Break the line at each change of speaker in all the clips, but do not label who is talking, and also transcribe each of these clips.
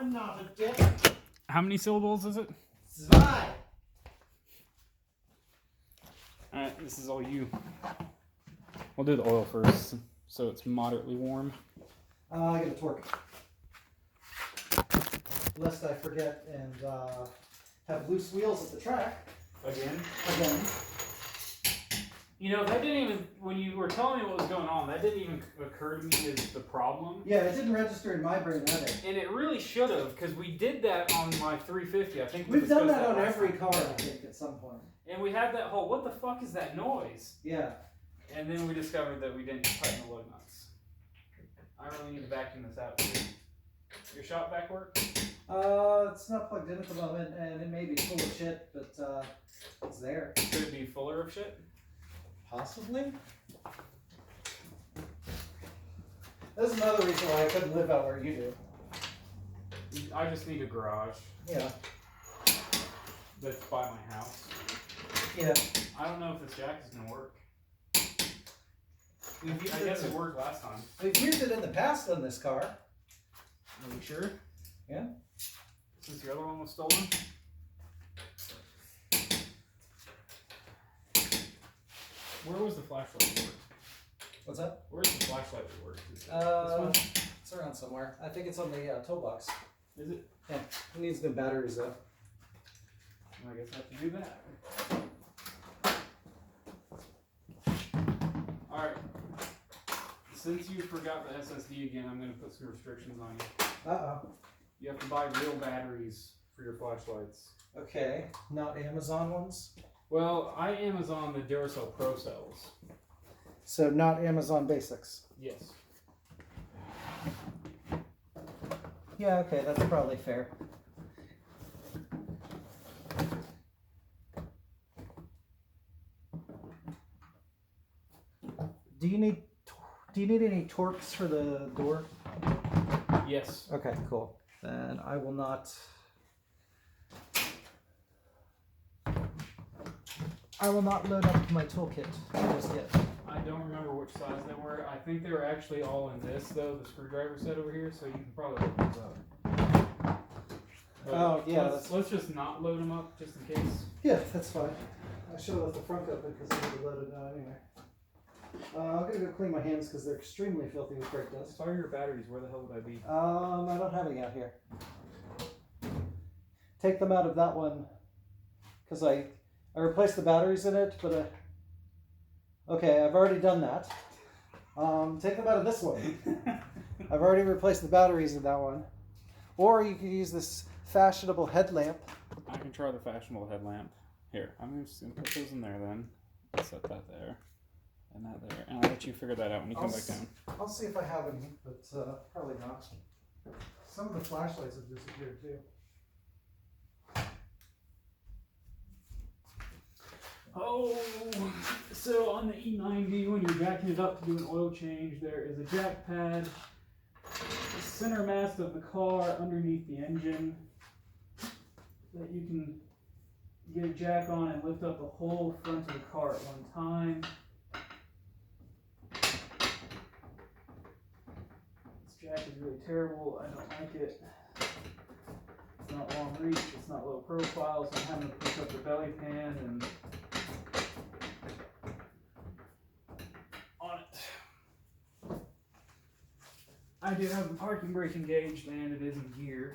I'm not a dick.
How many syllables is it?
Zwei.
Alright, this is all you. We'll do the oil first, so it's moderately warm.
I get a torque. Lest I forget and have loose wheels at the track.
Again?
Again.
You know, that didn't even, when you were telling me what was going on, that didn't even occur to me as the problem.
Yeah, it didn't register in my brain either.
And it really should have, because we did that on my 350. I think
we've done that on every car, I think, at some point.
And we had that whole, what the fuck is that noise?
Yeah.
And then we discovered that we didn't tighten the lug nuts. I really need to vacuum this out too. Your shop vac work?
It's not plugged in at the moment, and it may be full of shit, but it's there.
Could it be fuller of shit?
Possibly. That's another reason why I couldn't live out where you do.
I just need a garage.
Yeah.
That's by my house.
Yeah.
I don't know if this jack is going to work.
I
guess it worked last time.
We've used it in the past on this car.
Are we sure?
Yeah.
Since your other one was stolen? Where was the flashlight that worked?
What's that?
Where's the flashlight that worked? This one?
It's around somewhere. I think it's on the toe box.
Is it?
Yeah. It needs new batteries though.
I guess I have to do that. Alright. Since you forgot the SSD again, I'm going to put some restrictions on you.
Uh-oh.
You have to buy real batteries for your flashlights.
Okay. Not Amazon ones?
Well, I Amazon the Duracell Pro cells.
So not Amazon Basics?
Yes.
Yeah, okay, that's probably fair. Do you need any torques for the door?
Yes.
Okay, cool. Then I will not load up my toolkit just yet.
I don't remember which size they were. I think they were actually all in this, though, the screwdriver set over here, so you can probably load those up. But
oh, yeah.
Let's just not load them up, just in case.
Yeah, that's fine. I should have left the front open because I need to load it now anyway. I'm going to go clean my hands because they're extremely filthy with brake dust.
If I were your batteries, where the hell would I be?
I don't have any out here. Take them out of that one because I replaced the batteries in it, but okay, I've already done that. Take them out of this one. I've already replaced the batteries in that one. Or you could use this fashionable headlamp.
I can try the fashionable headlamp. Here, I'm just going to put those in there then. Set that there. And that there. And I'll let you figure that out when you come back down.
I'll see if I have any, but probably not. Some of the flashlights have disappeared too.
Oh, so on the E90, when you're jacking it up to do an oil change, there is a jack pad, the center mast of the car underneath the engine that you can get a jack on and lift up the whole front of the car at one time. This jack is really terrible. I don't like it. It's not long reach, it's not low profile, so I'm having to push up the belly pan and on it. I do have the parking brake engaged and it is in gear.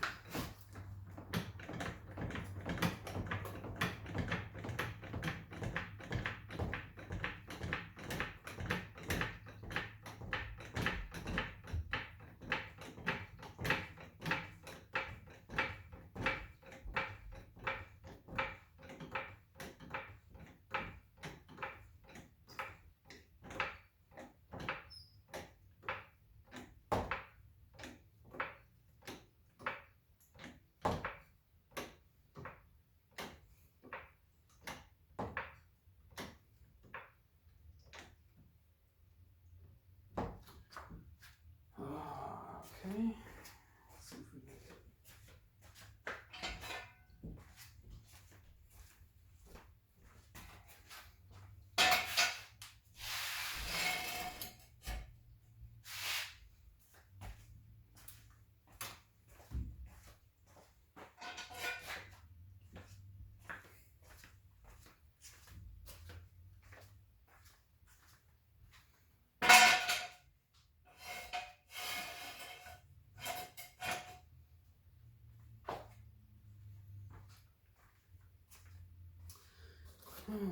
Alright.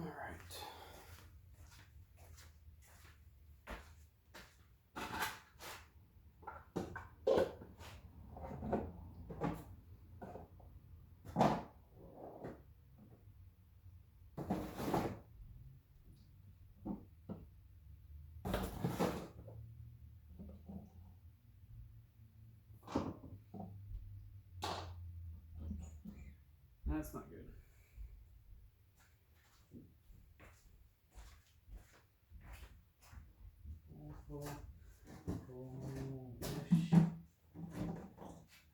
That's not good. Full. Full-ish.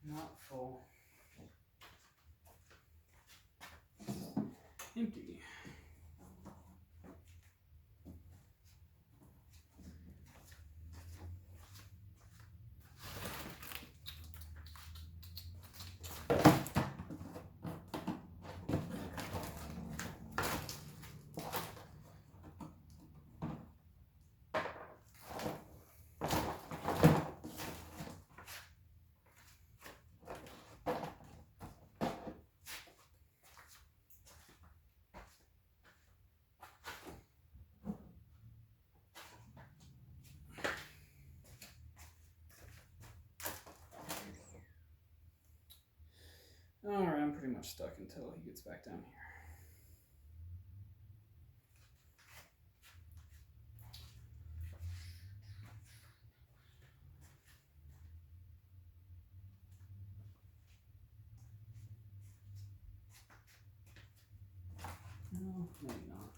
Not full. Empty. Alright, I'm pretty much stuck until he gets back down here. No, maybe not.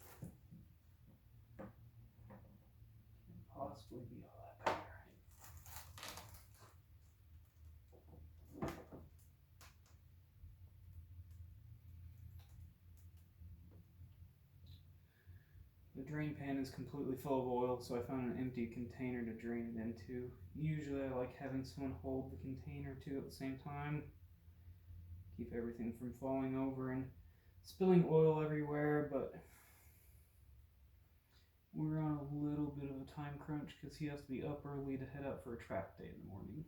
Can't possibly be all that bad, right? The drain pan is completely full of oil, so I found an empty container to drain it into. Usually I like having someone hold the container too at the same time. Keep everything from falling over and spilling oil everywhere, but we're on a little bit of a time crunch because he has to be up early to head out for a track day in the morning.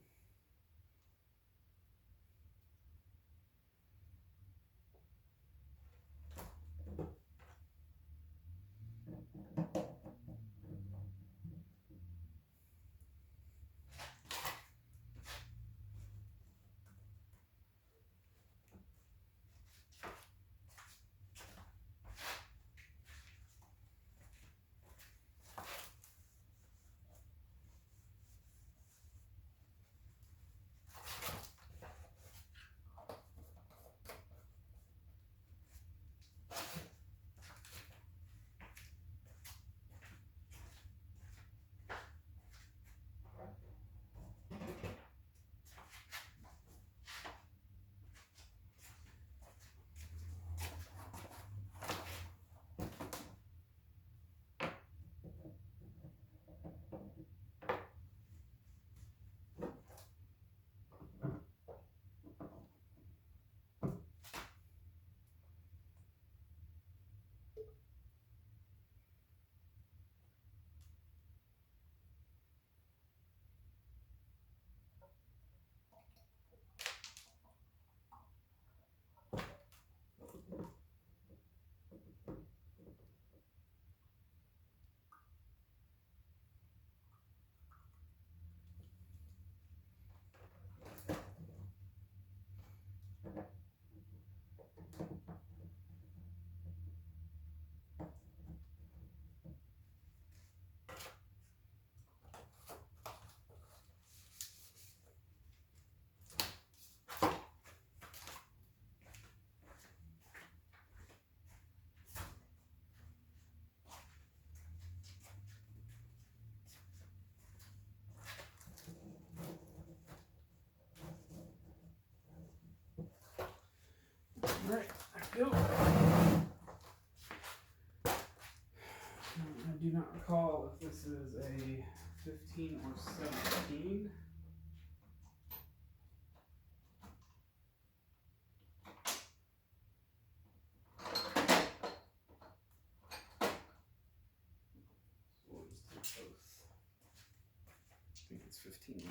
Alright, there we go. I do not recall if this is a 15 or 17. So we'll just take both. I think it's 15.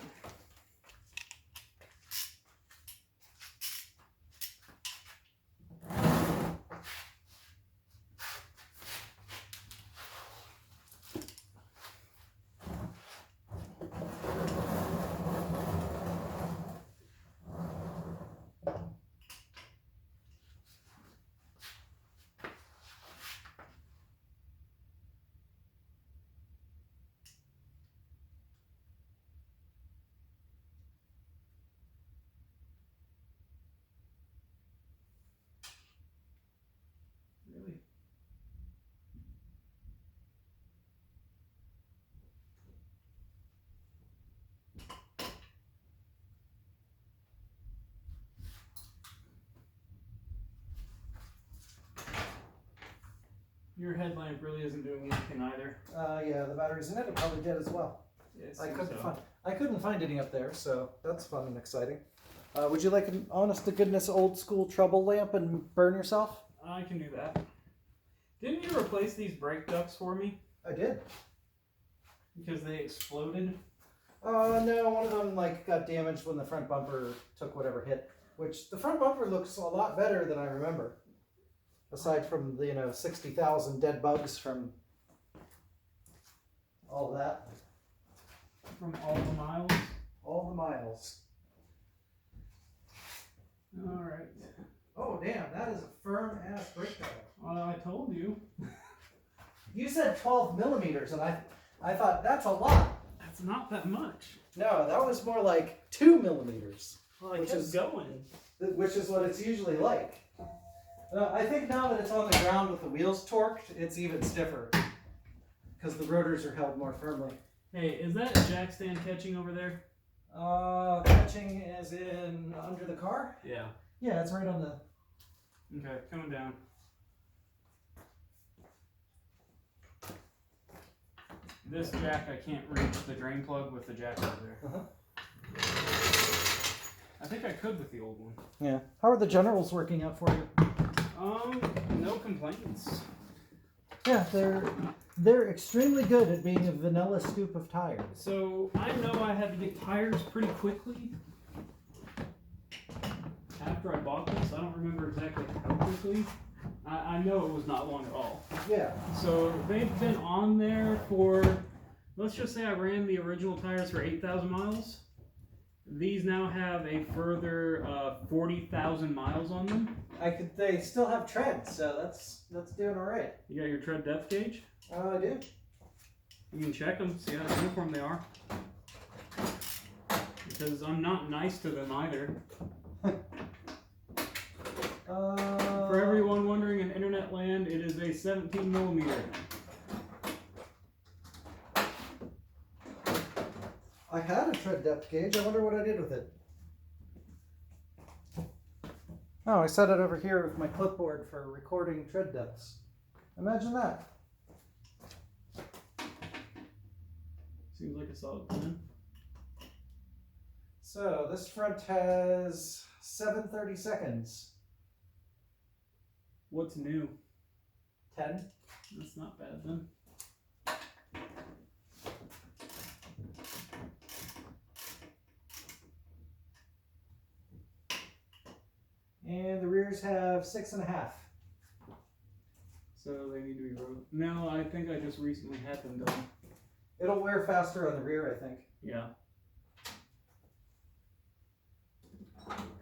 Your headlamp really isn't doing anything either.
Yeah, the batteries in it are probably dead as well.
Yeah, it
I
seems
couldn't
so.
find. I couldn't find any up there, so that's fun and exciting. Would you like an honest to goodness old school trouble lamp and burn yourself?
I can do that. Didn't you replace these brake ducts for me?
I did.
Because they exploded?
No, one of them got damaged when the front bumper took whatever hit. Which the front bumper looks a lot better than I remember. Aside from the 60,000 dead bugs from all that.
From all the miles?
All the miles.
Alright.
Oh damn, that is a firm ass brake pedal.
Well, I told you.
You said 12 millimeters, and I thought that's a lot.
That's not that much.
No, that was more like 2 millimeters.
Well, I
Which
kept
is-
going.
Which is what it's usually like. I think now that it's on the ground with the wheels torqued, it's even stiffer. Because the rotors are held more firmly.
Hey, is that jack stand catching over there?
Catching as in under the car?
Yeah.
Yeah, it's right on the...
Okay, coming down. This jack, I can't reach the drain plug with the jack over there. I think I could with the old one.
Yeah. How are the generals working out for you?
No complaints.
Yeah, they're extremely good at being a vanilla scoop of tires.
So, I know I had to get tires pretty quickly. After I bought this, I don't remember exactly how quickly. I know it was not long at all.
Yeah.
So they've been on there for, let's just say I ran the original tires for 8,000 miles. These now have a further 40,000 miles on them.
They still have tread, so that's doing all right.
You got your tread depth gauge?
I do.
You can check them, see how uniform they are. Because I'm not nice to them either. For everyone wondering in internet land, it is a 17 millimeter.
I had a tread depth gauge. I wonder what I did with it. Oh, I set it over here with my clipboard for recording tread depths. Imagine that.
Seems like a solid plan.
So this front has 730 seconds.
What's new?
10.
That's not bad then.
And the rears have 6.5.
So they need to be road. No, I think I just recently had them done.
It'll wear faster on the rear, I think.
Yeah.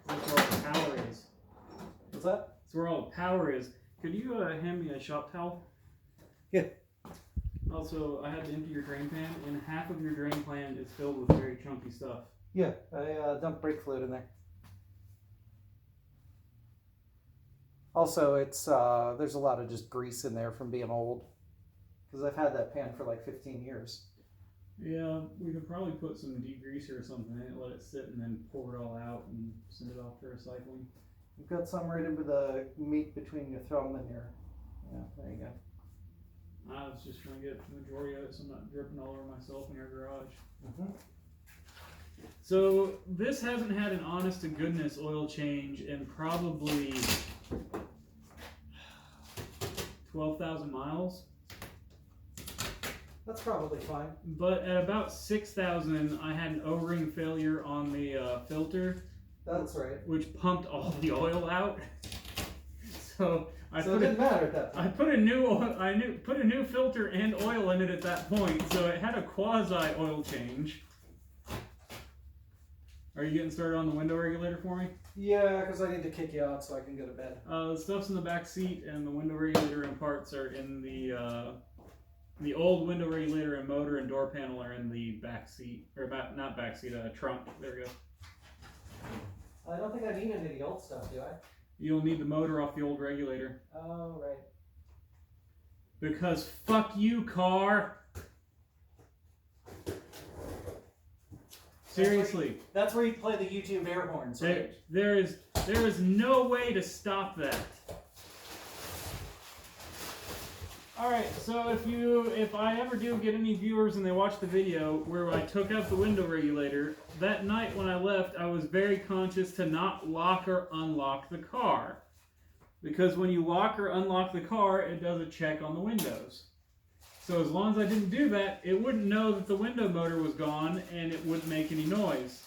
That's where all the power is.
What's that?
That's where all the power is. Could you hand me a shop towel?
Yeah.
Also, I had to empty your drain pan, and half of your drain pan is filled with very chunky stuff.
Yeah, I dumped brake fluid in there. Also, it's there's a lot of just grease in there from being old. Because I've had that pan for like 15 years.
Yeah, we could probably put some degreaser or something in it, let it sit, and then pour it all out and send it off to recycling.
You've got some right into the meat between your thumb and your... Yeah, there you go.
I was just trying to get the majority of it so I'm not dripping all over myself in your garage.
Mm-hmm.
So this hasn't had an honest to goodness oil change in probably 12,000 miles.
That's probably fine.
But at about 6,000, I had an O-ring failure on the filter.
That's right.
Which pumped all the oil out. So
it didn't matter at that point.
I put a new filter and oil in it at that point, so it had a quasi oil change. Are you getting started on the window regulator for me?
Yeah, because I need to kick you out so I can go to bed.
The stuff's in the back seat, and the window regulator and parts are in the old window regulator and motor and door panel are in the back seat, or not back seat, trunk. There we go.
I don't think I need any of the old stuff, do I?
You'll need the motor off the old regulator.
Oh, right.
Because fuck you, car. Seriously.
That's where you play the YouTube air horns, right?
There is no way to stop that. Alright, so if I ever do get any viewers and they watch the video where I took out the window regulator, that night when I left, I was very conscious to not lock or unlock the car. Because when you lock or unlock the car, it does a check on the windows. So as long as I didn't do that, it wouldn't know that the window motor was gone and it wouldn't make any noise.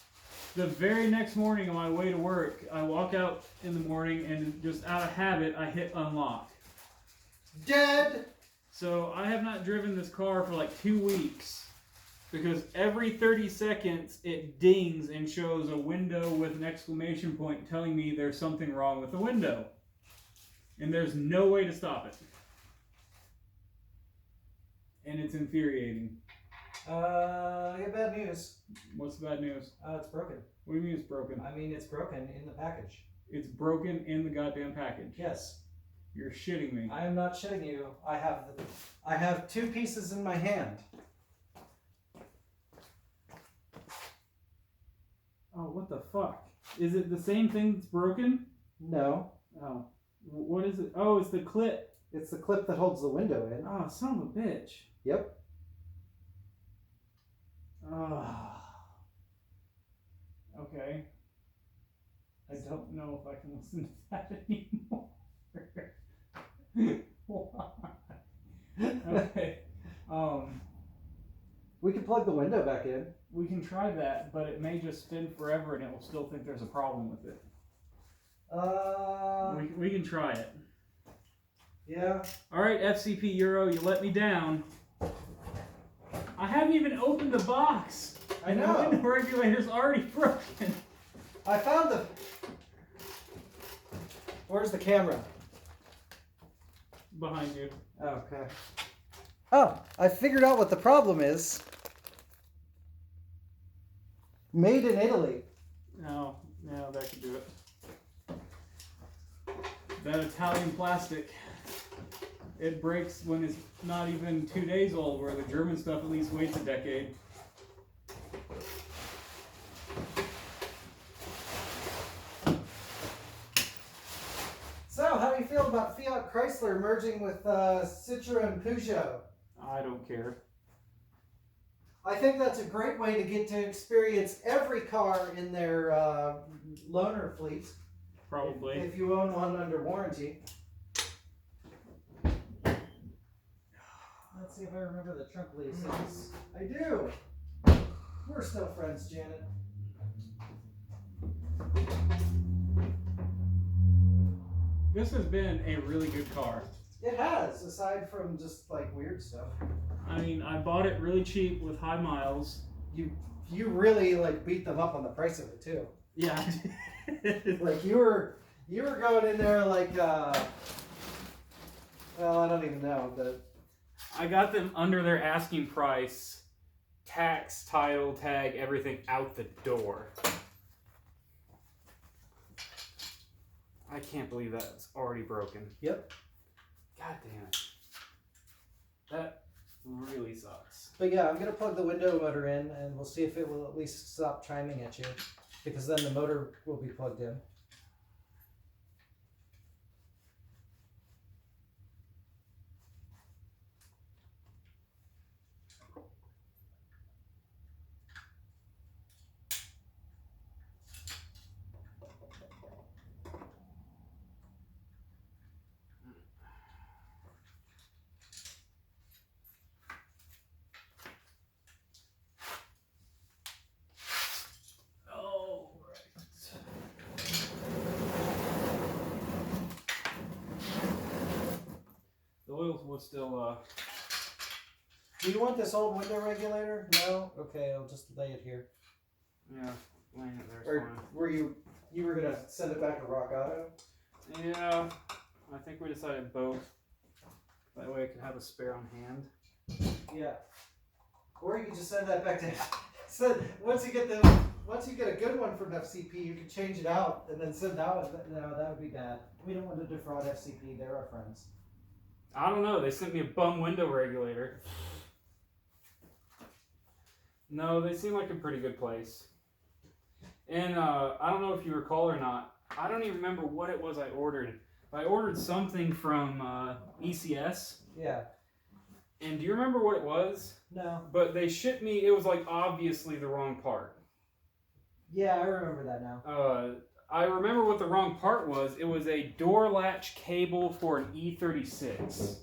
The very next morning on my way to work, I walk out in the morning and just out of habit, I hit unlock.
Dead!
So I have not driven this car for like 2 weeks because every 30 seconds it dings and shows a window with an exclamation point telling me there's something wrong with the window. And there's no way to stop it. And it's infuriating.
I got bad news.
What's the bad news?
It's broken.
What do you mean it's broken?
I mean, it's broken in the package.
It's broken in the goddamn package.
Yes.
You're shitting me.
I am not shitting you. I have 2 pieces in my hand.
Oh, what the fuck? Is it the same thing that's broken?
No.
Oh. What is it? Oh, it's the clip.
It's the clip that holds the window in.
Oh, son of a bitch.
Yep.
Oh. Okay. I don't know if I can listen to that anymore. Why? Okay.
We can plug the window back in.
We can try that, but it may just spin forever and it will still think there's a problem with it. We can try it.
Yeah.
Alright, FCP Euro, you let me down. I haven't even opened the box.
I know.
The window regulator's already broken.
I found the... Where's the camera?
Behind you.
Okay. Oh, I figured out what the problem is. Made in Italy.
No, that could do it. That Italian plastic. It breaks when it's not even 2 days old, where the German stuff at least waits a decade.
So, how do you feel about Fiat Chrysler merging with Citroën Peugeot?
I don't care.
I think that's a great way to get to experience every car in their loaner fleet.
Probably.
If you own one under warranty. Let's see if I remember the trunk leases. I do. We're still friends, Janet.
This has been a really good car.
It has, aside from just like weird stuff.
I mean, I bought it really cheap with high miles.
You really like beat them up on the price of it too.
Yeah.
Like you were going in there like well, I don't even know, but
I got them under their asking price, tax, title, tag, everything out the door. I can't believe that's already broken.
Yep.
God damn it. That really sucks.
But yeah, I'm gonna plug the window motor in and we'll see if it will at least stop chiming at you. Because then the motor will be plugged in.
Was still
Do you want this old window regulator? No? Okay, I'll just lay it here.
yeah, laying it there.
Or were you were gonna send it back to Rock Auto?
Yeah, I think we decided both. That way I could have a spare on hand.
Yeah. Or you could just send that back to so once you get a good one from FCP, you can change it out and then send that one. No, that would be bad. We don't want to defraud FCP, they're our friends.
I don't know, they sent me a bum window regulator. No, they seem like a pretty good place. And I don't know if you recall or not, I don't even remember what it was I ordered. I ordered something from ECS,
Yeah.
And do you remember what it was?
No.
But they shipped me, it was like obviously the wrong part.
Yeah, I remember that now.
I remember what the wrong part was. It was a door latch cable for an E36.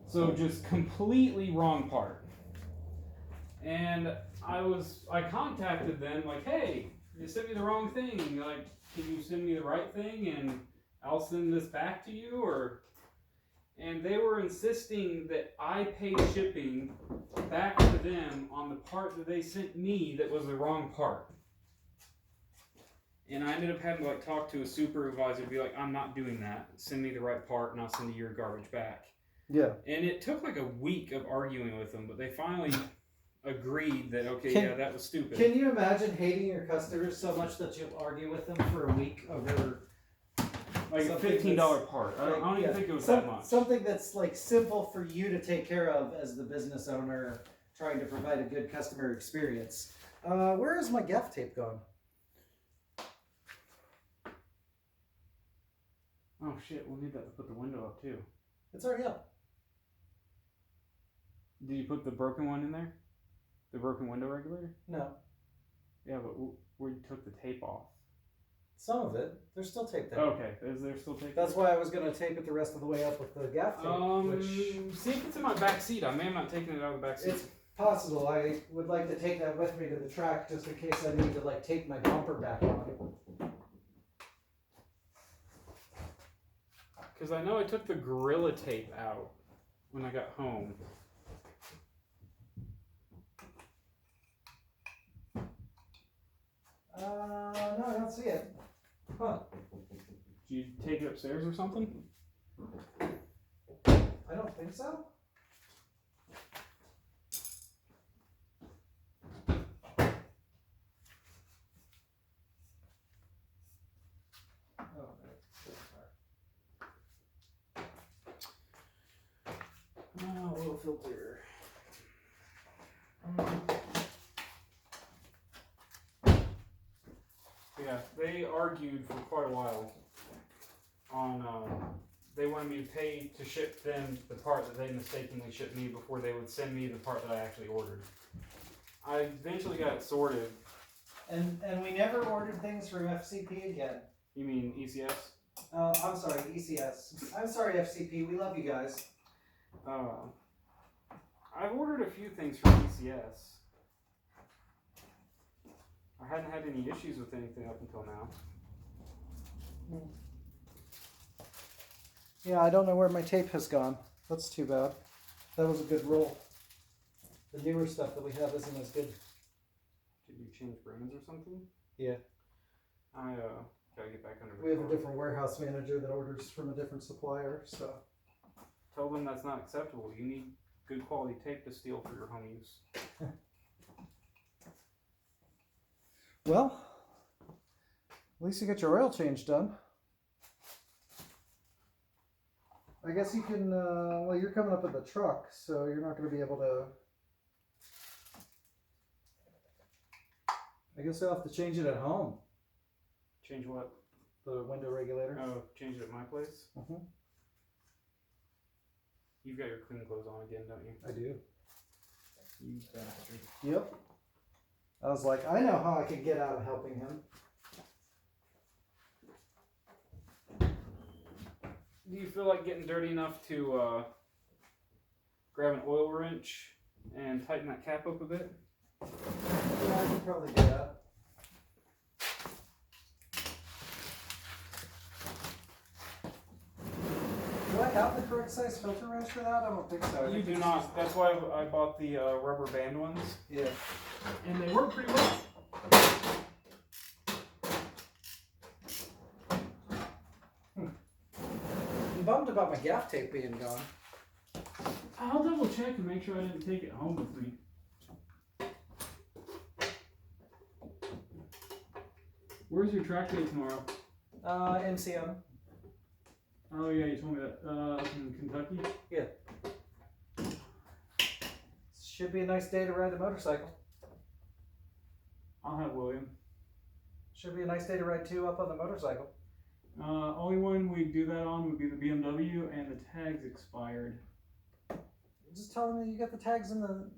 So just completely wrong part. And I contacted them like, hey, you sent me the wrong thing. Like, can you send me the right thing and I'll send this back to you? And they were insisting that I pay shipping back to them on the part that they sent me that was the wrong part. And I ended up having to like talk to a supervisor and be like, I'm not doing that. Send me the right part and I'll send you your garbage back.
Yeah.
And it took like a week of arguing with them, but they finally agreed that, okay, that was stupid.
Can you imagine hating your customers so much that you'll argue with them for a week over
like a $15 part? I don't even think it was that much.
Something that's like simple for you to take care of as the business owner trying to provide a good customer experience. Where is my gaff tape gone?
Oh shit, we'll need that to put the window up too.
It's already up.
Did you put the broken one in there? The broken window regulator?
No.
Yeah, but we took the tape off.
Some of it. There's still tape there.
Okay, is there still tape?
That's why I was going to tape it the rest of the way up with the gaff tape.
See if it's in my back seat. I may have not taken it out of the back seat.
It's possible. I would like to take that with me to the track just in case I need to like tape my bumper back on.
Because I know I took the Gorilla Tape out when I got home.
No, I don't see it. Huh.
Did you take it upstairs or something?
I don't think so.
Oh, oil filter. Yeah, they argued for quite a while on, they wanted me to pay to ship them the part that they mistakenly shipped me before they would send me the part that I actually ordered. I eventually got it sorted.
And we never ordered things from FCP again.
You mean ECS?
I'm sorry, ECS. I'm sorry, FCP. We love you guys.
I've ordered a few things from ECS. I hadn't had any issues with anything up until now.
Yeah, I don't know where my tape has gone. That's too bad. That was a good roll. The newer stuff that we have isn't as good.
Did you change brands or something?
Yeah.
I gotta get back under the
We have
car.
a different warehouse manager that orders from a different supplier, so.
Tell them that's not acceptable. You need good quality tape to steal for your home use.
Well, at least you get your oil change done. I guess you can, well, you're coming up with the truck, so you're not going to be able to. I guess I'll have to change it at home.
Change what?
The window regulator.
Oh, change it at my place?
Mm-hmm.
You've got your clean clothes on again, don't you?
I do.
You bastard.
Yep. I was like, I know how I can get out of helping him.
Do you feel like getting dirty enough to grab an oil wrench and tighten that cap up a bit?
Yeah, I can probably do that. Do I have the correct size filter wrench for that? I don't think so.
You do not. That's why I bought the rubber band ones.
Yeah.
And they work pretty well.
I'm bummed about my gaff tape being gone.
I'll double check and make sure I didn't take it home with me. Where's your track day tomorrow?
MCM.
Oh yeah, you told me that. In Kentucky?
Yeah. Should be a nice day to ride a motorcycle.
I'll have William.
Should be a nice day to ride two up on the motorcycle.
Only one we do that on would be the BMW, and the tag's expired.
Just tell them that you got the tags in the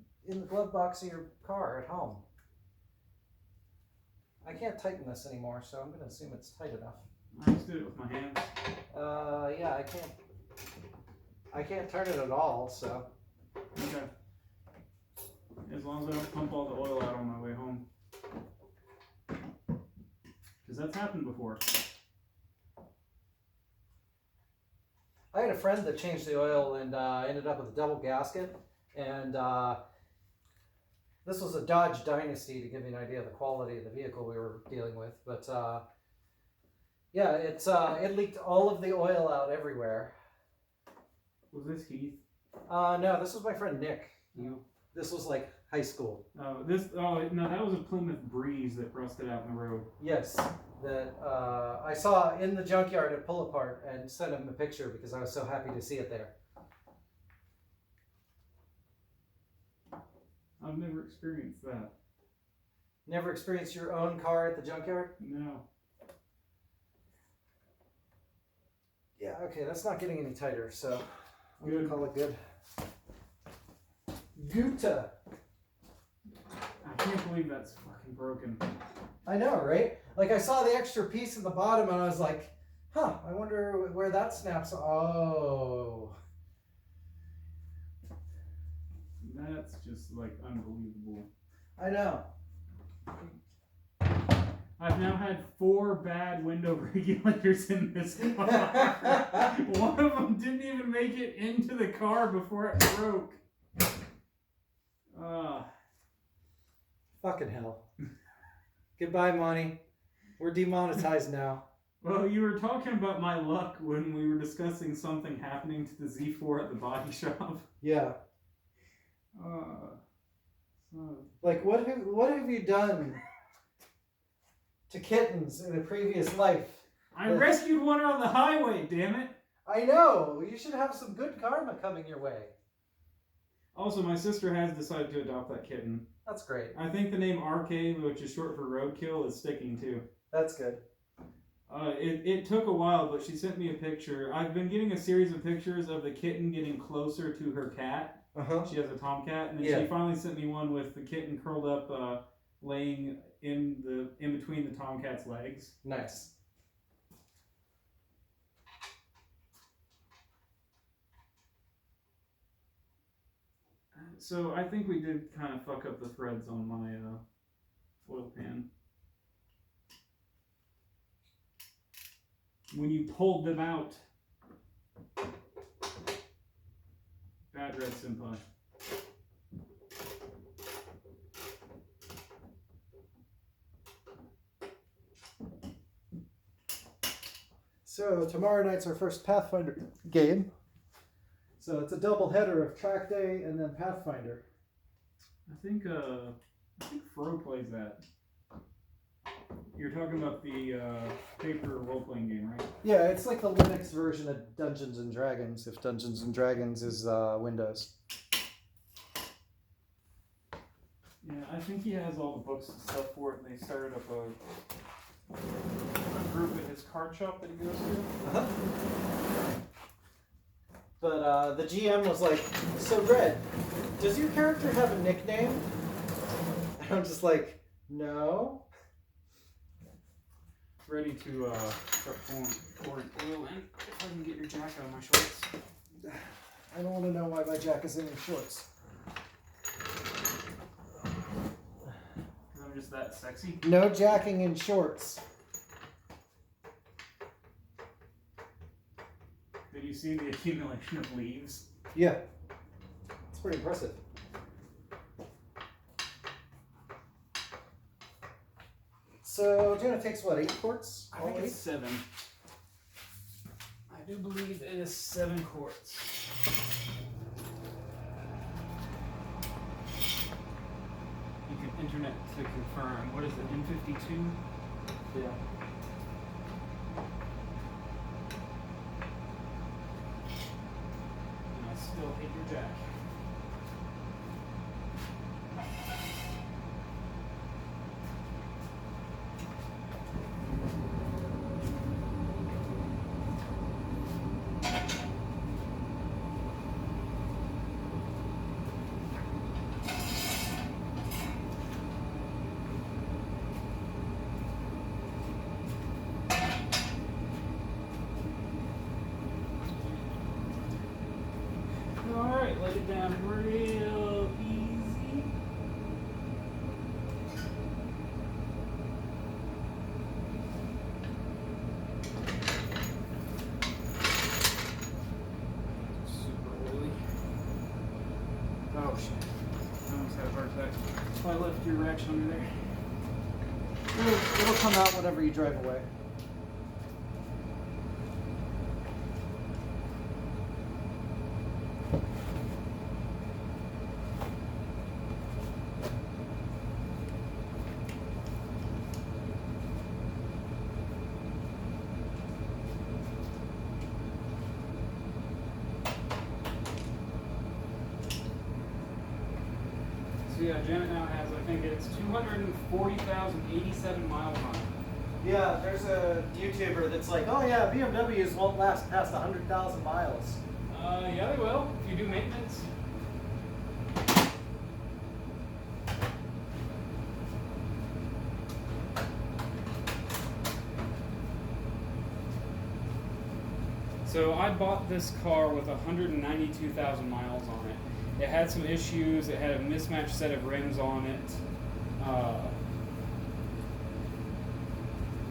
glove box of your car at home. I can't tighten this anymore, so I'm gonna assume it's tight enough.
I just did it with my hands.
Yeah, I can't turn it at all, so.
Okay. As long as I don't pump all the oil out on my way home. Because that's happened before.
I had a friend that changed the oil and ended up with a double gasket, and this was a Dodge Dynasty, to give you an idea of the quality of the vehicle we were dealing with. But yeah, it leaked all of the oil out everywhere.
Was this Heath?
No, this was my friend Nick. This was like high school.
No, that was a Plymouth Breeze that rusted out in the road.
Yes, that I saw in the junkyard at Pull Apart and sent him a picture because I was so happy to see it there.
I've never experienced that.
Never experienced your own car at the junkyard?
No.
Yeah, okay, that's not getting any tighter, so I'm
Good.
gonna call it good. Gupta.
I can't believe that's fucking broken.
I know, right? Like, I saw the extra piece at the bottom and I was like, huh, I wonder where that snaps. Oh.
That's just like unbelievable.
I know.
I've now had 4 bad window regulators in this car. One of them didn't even make it into the car before it broke.
Fucking hell. Goodbye, Monty. We're demonetized now.
Well, you were talking about my luck when we were discussing something happening to the Z4 at the body shop.
Yeah. Like, what have you done to kittens in a previous life?
I rescued one on the highway, damn it!
I know! You should have some good karma coming your way.
Also, my sister has decided to adopt that kitten.
That's great.
I think the name RK, which is short for roadkill, is sticking too.
That's good.
It took a while, but she sent me a picture. I've been getting a series of pictures of the kitten getting closer to her cat.
Uh-huh.
She has a tomcat, and then she finally sent me one with the kitten curled up, laying in between the tomcat's legs.
Nice.
So I think we did kind of fuck up the threads on my oil pan. When you pulled them out. Bad red senpai.
So tomorrow night's our first Pathfinder game. So it's a double header of track day and then Pathfinder.
I think Fro plays that. You're talking about the paper role-playing game, right?
Yeah, it's like the Linux version of Dungeons and Dragons, if Dungeons and Dragons is Windows.
Yeah, I think he has all the books and stuff for it, and they started up a group at his card shop that he goes to.
Uh-huh. But the GM was like, so Red, does your character have a nickname? And I'm just like, no.
Ready to start pouring oil in. If I can get your jacket on my shorts.
I don't want to know why my jack is in your shorts.
Because I'm just that sexy.
No jacking in shorts.
Did you see the accumulation of leaves?
Yeah. It's pretty impressive. So Jenna takes what, 8 quarts?
I think it's 7. I do believe it is 7 quarts. You can internet to confirm. What is it, M52?
Yeah.
And I still hate your jack. down real easy. Super oily. Oh shit. I almost had a heart attack. I left your reaction under there.
It'll come out whenever you drive away.
So yeah, Janet now has, I think it's 240,087 miles on it.
Yeah, there's a YouTuber that's like, oh yeah, BMWs won't last past 100,000 miles.
Yeah, they will, if you do maintenance. So I bought this car with 192,000 miles on it. It had some issues. It had a mismatched set of rims on it.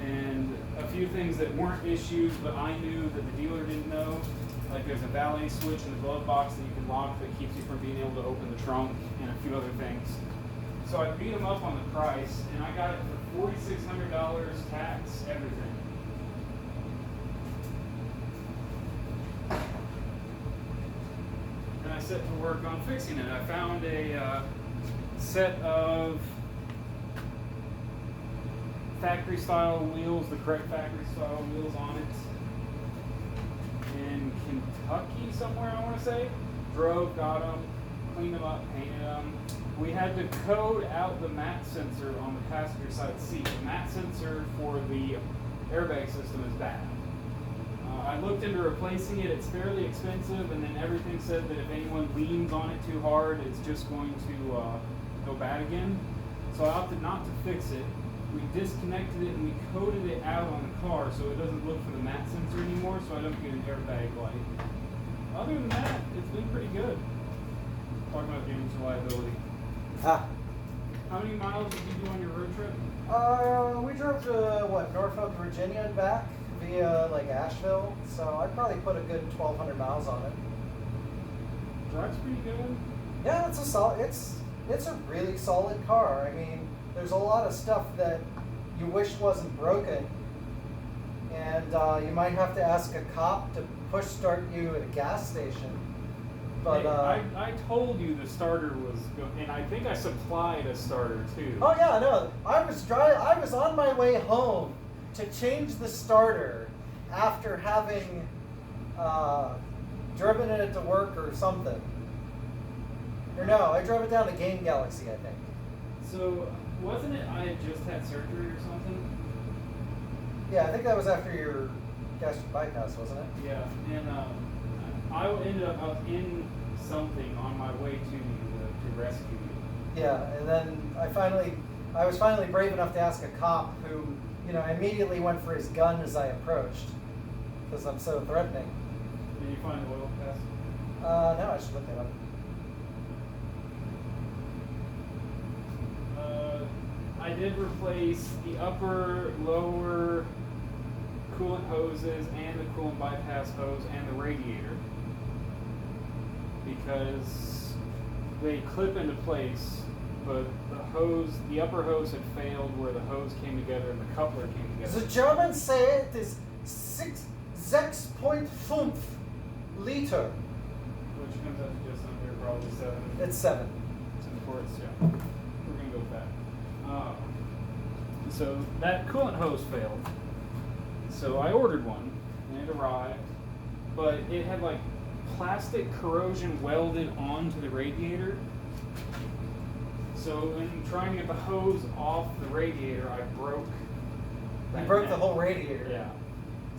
And a few things that weren't issues, but I knew that the dealer didn't know. Like there's a valet switch in the glove box that you can lock that keeps you from being able to open the trunk, and a few other things. So I beat him up on the price, and I got it for $4,600, tax, everything. And I set to work on fixing it. I found a set of factory style wheels, the correct factory style wheels on it in Kentucky somewhere, I want to say. Drove, got them, cleaned them up, painted them. We had to code out the mat sensor on the passenger side seat. The mat sensor for the airbag system is bad. I looked into replacing it. It's fairly expensive, and then everything said that if anyone leans on it too hard, it's just going to go bad again. So I opted not to fix it. We disconnected it and we coded it out on the car so it doesn't look for the mat sensor anymore, so I don't get an airbag light. Other than that, it's been pretty good. Talking about damage reliability.
Ah.
How many miles did you do on your road trip?
We drove to, Norfolk, Virginia and back via, Asheville. So I'd probably put a good 1,200 miles on it.
Drives pretty good.
Yeah, it's a really solid car. I mean, there's a lot of stuff that you wish wasn't broken, and you might have to ask a cop to push start you at a gas station. But
hey, I told you the starter was good, and I think I supplied a starter too.
Oh yeah, no, I was on my way home to change the starter after having driven it to work or something. Or no, I drove it down to Game Galaxy, I think.
So, wasn't it I had just had surgery or something?
Yeah, I think that was after your gastric bypass, wasn't it?
Yeah, and I ended up in something on my way to you to rescue you.
Yeah, and then I was finally brave enough to ask a cop who, immediately went for his gun as I approached, because I'm so threatening.
Did you find the oil pass?
No, I should look that up.
I did replace the upper, lower coolant hoses and the coolant bypass hose and the radiator because they clip into place, but the upper hose had failed where the hose came together and the coupler came together.
The Germans say it is 6.5 liter.
Which comes out to just under probably 7.
It's 7.
It's in the ports, yeah. We're going to go with that. So that coolant hose failed. So I ordered one, and it arrived, but it had plastic corrosion welded onto the radiator. So in trying to get the hose off the radiator, I broke
You broke the whole radiator.
Yeah.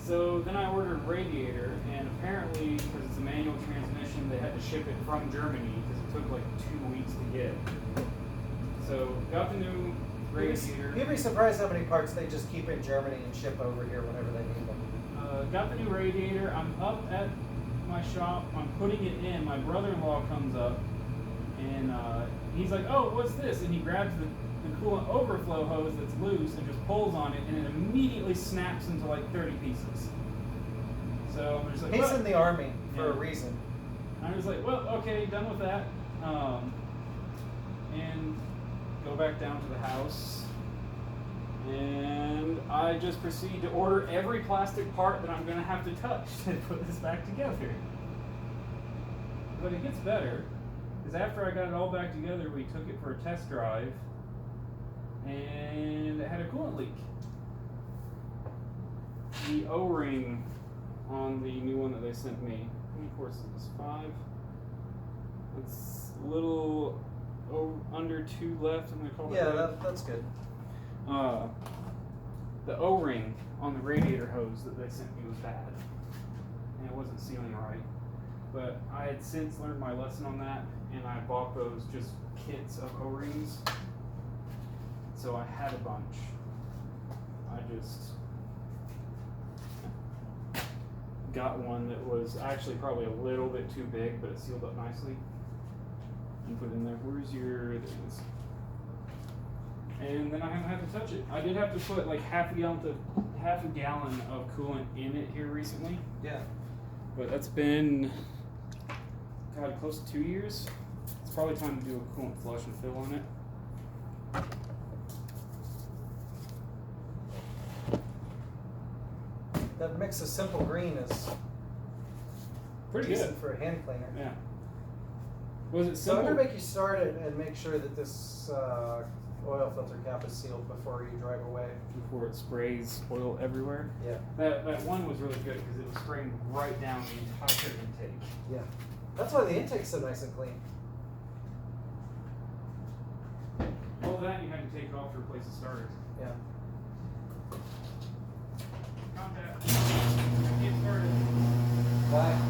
So then I ordered a radiator, and apparently, because it's a manual transmission, they had to ship it from Germany because it took 2 weeks to get. So got the new radiator.
You'd be surprised how many parts they just keep in Germany and ship over here whenever they need them.
Got the new radiator. I'm up at my shop. I'm putting it in. My brother-in-law comes up, and he's like, "Oh, what's this?" And he grabs the coolant overflow hose that's loose and just pulls on it, and it immediately snaps into like 30 pieces. So I'm just like,
He's
"What?"
in the army for
Yeah.
a reason.
I was like, well, okay, done with that. And go back down to the house. And I just proceed to order every plastic part that I'm going to have to touch to put this back together. But it gets better, because after I got it all back together, we took it for a test drive, and it had a coolant leak. The O-ring on the new one that they sent me, how many courses is this? 5? It's a little under 2 left. I'm going to call it.
Yeah, that's good.
The O-ring on the radiator hose that they sent me was bad, and it wasn't sealing right. But I had since learned my lesson on that, and I bought those just kits of O-rings. So I had a bunch. I just got one that was actually probably a little bit too big, but it sealed up nicely. And put it in there. Where's your? There it is. And then I haven't had to touch it. I did have to put like half a gallon of coolant in it here recently.
Yeah.
But that's been, God, close to 2 years. It's probably time to do a coolant flush and fill on it.
That mix of simple green is
Pretty
decent
good.
for a hand cleaner.
Yeah. Was it
So I'm
simple?
gonna make you start it and make sure that this oil filter cap is sealed before you drive away.
Before it sprays oil everywhere.
Yeah.
That one was really good because it was spraying right down the entire intake.
Yeah. That's why the intake's so nice and clean.
All that you had to take off to replace the starters.
Yeah.
Contact. Get started.
Bye.